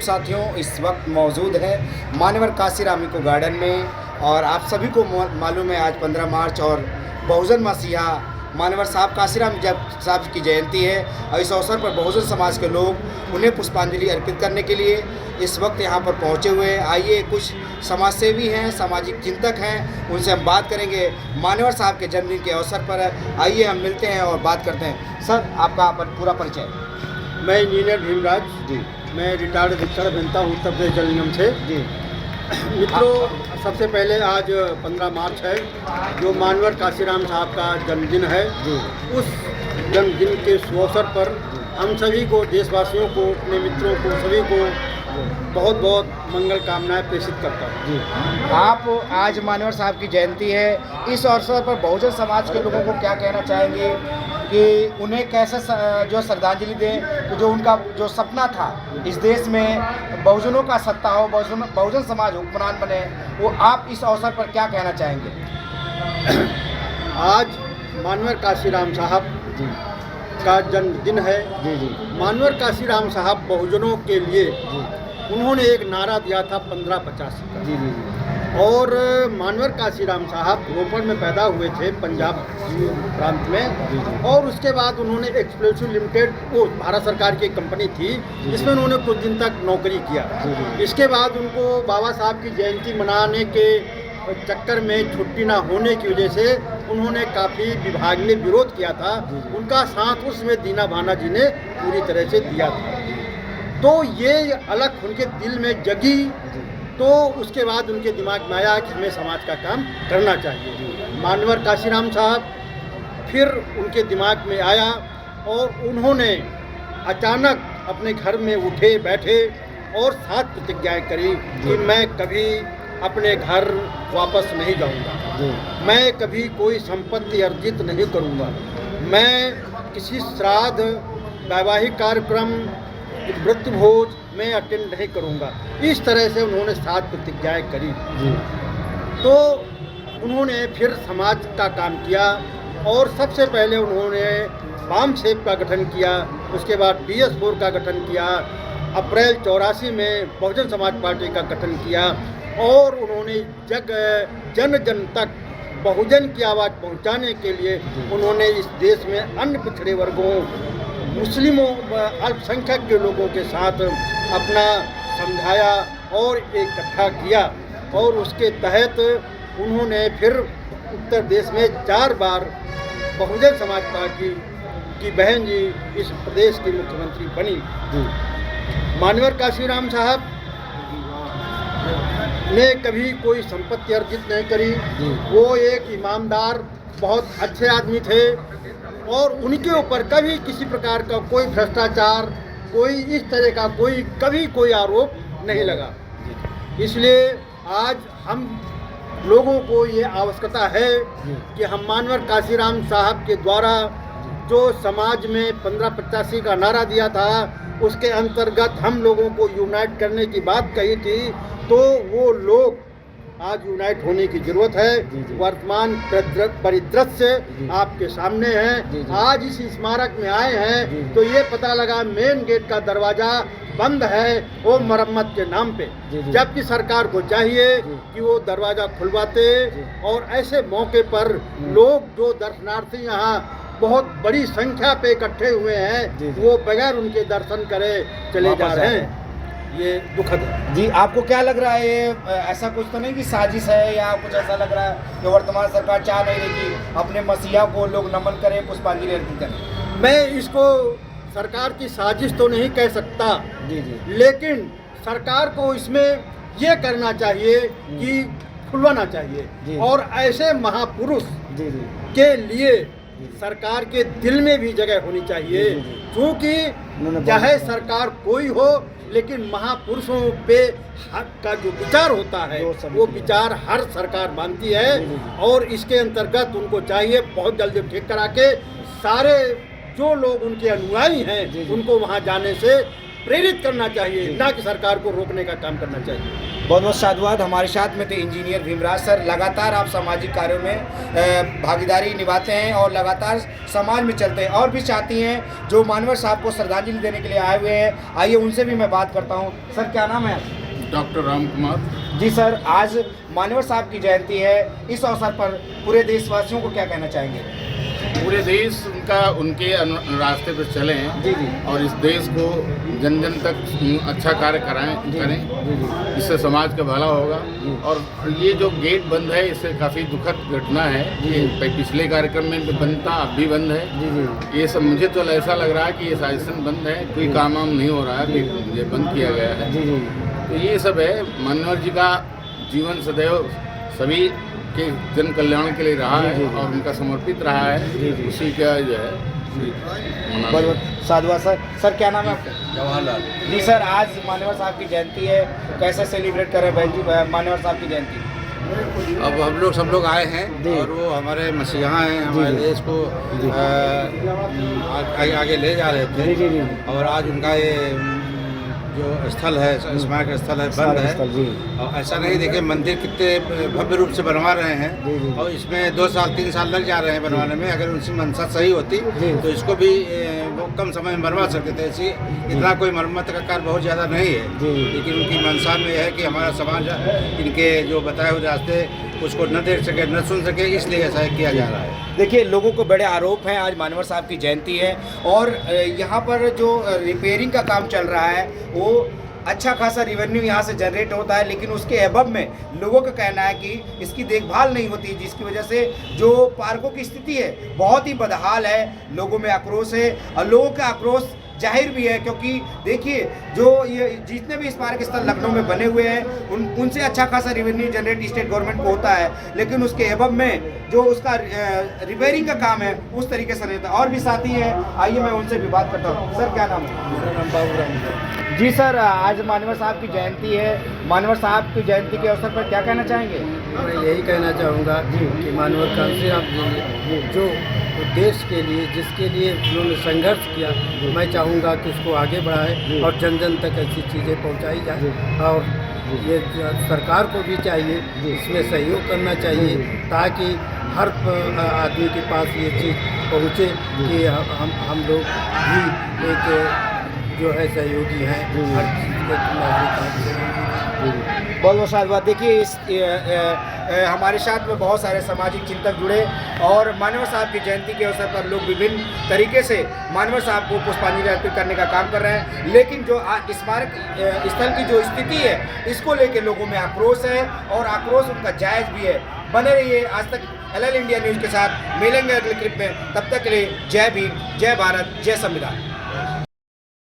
साथियों, इस वक्त मौजूद है मान्यवर काशीराम इको गार्डन में और आप सभी को मालूम है आज 15 मार्च और बहुजन मसीहा मान्यवर साहब काशीराम साहब की जयंती है और इस अवसर पर बहुजन समाज के लोग उन्हें पुष्पांजलि अर्पित करने के लिए इस वक्त यहाँ पर पहुँचे हुए हैं। आइए कुछ समाजसेवी हैं, सामाजिक चिंतक हैं, उनसे हम बात करेंगे मान्यवर साहब के जन्मदिन के अवसर पर। आइए हम मिलते हैं और बात करते हैं। सर, आपका पूरा परिचय। मैं इंजीनियर भीमराज जी। मैं रिटायर्ड शिक्षण अभियंता हूँ उत्तर प्रदेश जल निगम से। जी मित्रों, सबसे पहले आज 15 मार्च है जो मान्यवर काशीराम साहब का जन्मदिन है। जी। उस जन्मदिन के अवसर पर हम सभी को, देशवासियों को, अपने मित्रों को, सभी को बहुत बहुत मंगल कामनाएं प्रेषित करता हूँ। जी, आप आज मान्यवर साहब की जयंती है, इस अवसर पर बहुजन समाज के लोगों को क्या कहना चाहेंगे कि उन्हें कैसे जो श्रद्धांजलि दें, तो जो उनका जो सपना था इस देश में बहुजनों का सत्ता हो, बहुजन समाज हुक्मरान बने, वो आप इस अवसर पर क्या कहना चाहेंगे? आज मान्यवर काशीराम साहब का जन्मदिन है। जी जी। मान्यवर काशीराम साहब बहुजनों के लिए उन्होंने एक नारा दिया था 1585 का। जी जी जी। और मान्यवर काशीराम साहब रोपड़ में पैदा हुए थे, पंजाब प्रांत में। और उसके बाद उन्होंने एक्सप्लोसिव लिमिटेड, वो भारत सरकार की एक कंपनी थी जिसमें उन्होंने कुछ दिन तक नौकरी किया। इसके बाद उनको बाबा साहब की जयंती मनाने के चक्कर में छुट्टी ना होने की वजह से उन्होंने काफ़ी विभाग में विरोध किया था। उनका साथ उसमें दीना भाना जी ने पूरी तरह से दिया था। तो ये अलग उनके दिल में जगी, तो उसके बाद उनके दिमाग में आया कि हमें समाज का काम करना चाहिए। मान्यवर काशीराम साहब फिर उनके दिमाग में आया और उन्होंने अचानक अपने घर में उठे बैठे और 7 प्रतिज्ञाएं करी कि मैं कभी अपने घर वापस नहीं जाऊंगा, मैं कभी कोई संपत्ति अर्जित नहीं करूंगा, मैं किसी श्राद्ध, वैवाहिक कार्यक्रम, मृत्यु भोज में अटेंड नहीं करूंगा। इस तरह से उन्होंने 7 प्रतिज्ञाएं करी। तो उन्होंने फिर समाज का काम किया और सबसे पहले उन्होंने वाम सेप का गठन किया, उसके बाद BS4 का गठन किया, अप्रैल 84 में बहुजन समाज पार्टी का गठन किया और उन्होंने जन जन तक बहुजन की आवाज़ पहुंचाने के लिए उन्होंने इस देश में अन्य पिछड़े वर्गों, मुस्लिमों, अल्पसंख्यक के लोगों के साथ अपना समझाया और इकट्ठा किया। और उसके तहत उन्होंने फिर उत्तर प्रदेश में 4 बार बहुजन समाज पार्टी की बहन जी इस प्रदेश की मुख्यमंत्री बनी। मान्यवर काशीराम साहब ने कभी कोई संपत्ति अर्जित नहीं करी। वो एक ईमानदार, बहुत अच्छे आदमी थे और उनके ऊपर कभी किसी प्रकार का कोई भ्रष्टाचार, कोई इस तरह का कभी कोई आरोप नहीं लगा। इसलिए आज हम लोगों को ये आवश्यकता है कि हम मान्यवर काशीराम साहब के द्वारा जो समाज में 1585 का नारा दिया था, उसके अंतर्गत हम लोगों को यूनाइट करने की बात कही थी, तो वो लोग आज यूनाइट होने की जरूरत है। वर्तमान परिदृश्य आपके सामने है। आज इस स्मारक में आए हैं तो ये पता लगा मेन गेट का दरवाजा बंद है, वो मरम्मत के नाम पे, जबकि सरकार को चाहिए कि वो दरवाजा खुलवाते और ऐसे मौके पर लोग जो दर्शनार्थी यहाँ बहुत बड़ी संख्या पे इकट्ठे हुए हैं, वो बगैर उनके दर्शन करे चले जा रहे हैं। ये दुखद है। जी, आपको क्या लग रहा है, ये ऐसा कुछ तो नहीं कि साजिश है, या कुछ ऐसा लग रहा है कि वर्तमान सरकार चाह नहीं रही कि अपने मसीहा को लोग नमन करें, पुष्पांजलि अर्पित करें? मैं इसको सरकार की साजिश तो नहीं कह सकता। लेकिन सरकार को इसमें ये करना चाहिए कि खुलवाना चाहिए और ऐसे महापुरुष के लिए सरकार के दिल में भी जगह होनी चाहिए। क्योंकि चाहे सरकार कोई हो, लेकिन महापुरुषों पे हक का जो विचार होता है वो विचार हर सरकार मानती है। और इसके अंतर्गत उनको चाहिए बहुत जल्दी ठीक करा के सारे जो लोग उनके अनुयायी हैं उनको वहाँ जाने से प्रेरित करना चाहिए, ना कि सरकार को रोकने का काम करना चाहिए। बहुत बहुत साधुवाद। हमारे साथ में थे इंजीनियर भीमराज सर। लगातार आप सामाजिक कार्यों में भागीदारी निभाते हैं और लगातार समाज में चलते हैं और भी चाहती हैं जो मानवर साहब को श्रद्धांजलि देने के लिए आए हुए हैं। आइए उनसे भी मैं बात करता हूँ। सर क्या नाम है? डॉक्टर राम कुमार। जी सर, आज मानवर साहब की जयंती है। इस अवसर पर पूरे देशवासियों को क्या कहना चाहेंगे? पूरे देश उनके रास्ते पर चलें जी जी और इस देश को जन जन तक अच्छा कार्य करें। जी इससे समाज का भला होगा। और ये जो गेट बंद है इससे काफ़ी दुखद घटना है। ये पिछले कार्यक्रम में भी बंद था, अब भी बंद है। जी जी ये सब मुझे तो ऐसा लग रहा है कि ये शासन बंद है, कोई काम वाम नहीं हो रहा है, ये बंद किया गया है। जी जी तो ये सब है। मानवर जी का जीवन सदैव सभी के जन कल्याण के लिए रहा है और उनका समर्पित रहा है। उसी का जो है बहुत बहुत साधुवाद सर। सर क्या नाम है आपका? जवाहरलाल। जी सर, आज मानवर साहब की जयंती है, कैसे सेलिब्रेट कर रहे हैं बहन जी मानवर साहब की जयंती? अब हम लोग सब लोग आए हैं और वो हमारे मसीहा हैं, हमारे देश को आगे ले जा रहे थे। और आज उनका ये जो स्थल है, स्मारक स्थल है, बंद है। और ऐसा नहीं, देखिए मंदिर कितने भव्य रूप से बनवा रहे हैं और इसमें 2 साल 3 साल लग जा रहे हैं बनवाने में। अगर उनकी मंशा सही होती तो इसको भी वो कम समय में बनवा सकते थे। ऐसी इतना कोई मरम्मत का कार्य बहुत ज़्यादा नहीं है, लेकिन उनकी मंशा में यह है कि हमारा समाज इनके जो बताए हुए रास्ते उसको न देख सके, न सुन सके, इसलिए ऐसा किया जा रहा है। देखिए लोगों को बड़े आरोप हैं। आज मानवर साहब की जयंती है और यहाँ पर जो रिपेयरिंग का काम चल रहा है वो अच्छा खासा रेवेन्यू यहाँ से जनरेट होता है, लेकिन उसके एबव में लोगों का कहना है कि इसकी देखभाल नहीं होती, जिसकी वजह से जो पार्कों की स्थिति है बहुत ही बदहाल है। लोगों में आक्रोश है और लोगों का आक्रोश जाहिर भी है, क्योंकि देखिए जो ये जितने भी स्मारक स्थल लखनऊ में बने हुए हैं उनसे अच्छा खासा रेवेन्यू जनरेट स्टेट गवर्नमेंट को होता है, लेकिन उसके एबव में जो उसका रिपेयरिंग का काम है उस तरीके से नहीं होता। और भी साथी हैं, आइए मैं उनसे भी बात करता हूँ। सर क्या नाम है? मेरा नाम बाबू। जी सर, आज मानवर साहब की जयंती है। मानवर साहब की जयंती के अवसर पर क्या कहना चाहेंगे? मैं यही कहना चाहूँगा कि मानवर कांसीराम जी जो देश के लिए, जिसके लिए उन्होंने संघर्ष किया, मैं चाहूँगा कि उसको आगे बढ़ाए और जन जन तक ऐसी चीज़ें पहुँचाई जाए। और ये सरकार को भी चाहिए इसमें सहयोग करना चाहिए, ताकि हर आदमी के पास ये चीज़ पहुँचे कि हम लोग भी एक जो है सहयोगी हैं हर चीज़ के नागरिक। बहुत बहुत साधुवाद। देखिए हमारे साथ में बहुत सारे सामाजिक चिंतक जुड़े और मानवर साहब की जयंती के अवसर पर लोग विभिन्न तरीके से मानवर साहब को पुष्पांजलि अर्पित करने का काम कर रहे हैं, लेकिन जो स्मारक स्थल की जो स्थिति है इसको लेकर लोगों में आक्रोश है और आक्रोश उनका जायज़ भी है। बने रहिए आज तक LL इंडिया न्यूज़ के साथ। मिलेंगे अगले क्लिप में, तब तक के लिए जय भीम, जय भारत, जय संविधान।